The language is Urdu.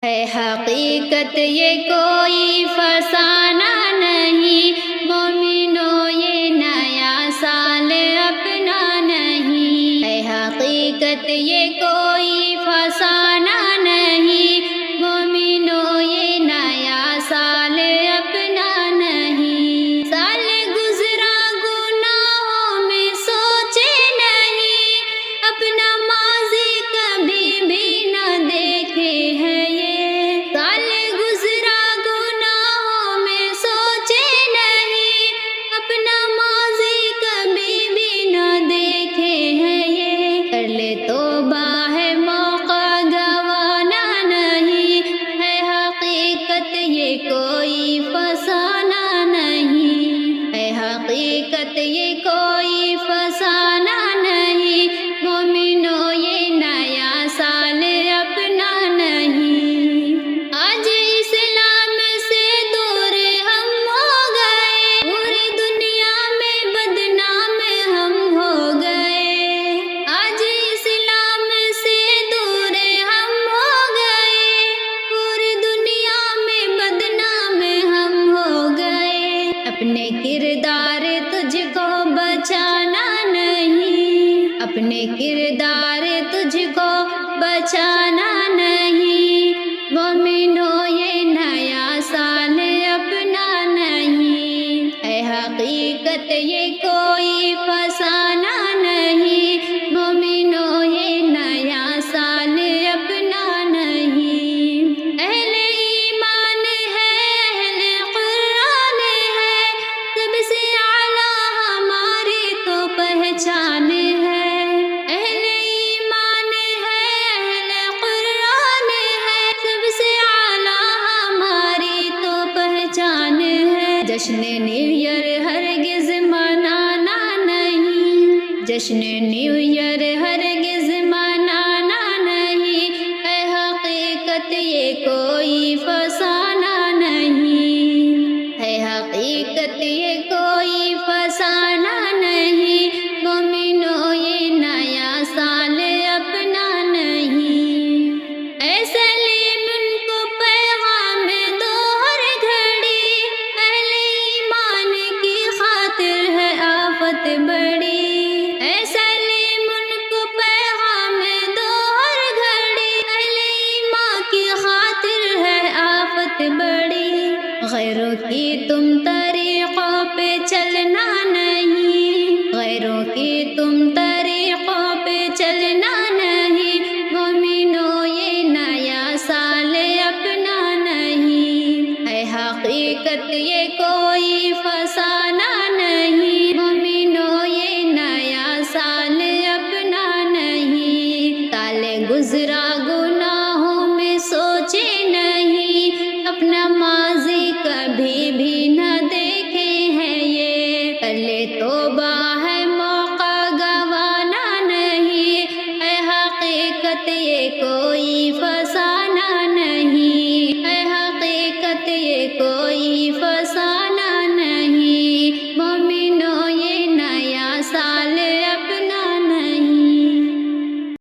ہے حقیقت یہ کوئی فسانہ نہیں، مومنوں یہ نیا سال اپنا نہیں۔ ہے حقیقت یہ کوئی فسانہ نہیں، مومنوں یہ نیا سال اپنا نہیں۔ سال گزرا گناہوں میں سوچے نہیں، اپنا ماضی کبھی بھی نہ دیکھے ہیں۔ کوئی فسانہ نہیں، ہے حقیقت یہ کوئی فسانہ نہیں، مومنوں یہ نیا سال اپنا نہیں۔ آج اسلام سے دور ہم ہو گئے، پوری دنیا میں بدنام ہم ہو گئے۔ آج اسلام سے دور ہم ہو گئے، پوری دنیا میں بدنام ہم ہو گئے۔ اپنے کردار تجھ کو بچانا نہیں، اپنے کردار تجھ کو بچانا نہیں، مومنوں یہ نیا سال اپنا نہیں۔ ہے حقیقت یہ کوئی فسانہ نہیں، مومنوں یہ نیا سال اپنا نہیں۔ اہل ایمان ہے، اہل قرآن ہے، سب سے اعلیٰ ہماری تو پہچان ہے۔ اہل ایمان ہے، اہل قرآن ہے، سب سے اعلیٰ ہماری تو پہچان ہے۔ جشن نیو ایئر ہرگز منانا نہیں، جشن نیو ایئر ہرگز منانا نہیں، ہے حقیقت یہ کوئی فسانہ نہیں، ہے حقیقت یہ کوئی فسانہ نہیں، مومنوں یہ نیا سال اپنا نہیں۔ اے سلیم ان کو پیغام دو ہر گھڑی، اہل ایمان کی خاطر ہے آفت بڑی۔ اے سلیم ان کو پیغام دو ہر گھڑی، اہل ایمان کی خاطر ہے آفت بڑی۔ غیروں کی تم طریقوں پہ چلنا نہیں، غیروں کی تم طریقوں پہ چلنا نہیں، مومنوں یہ نیا سال اپنا نہیں۔ ہے حقیقت یہ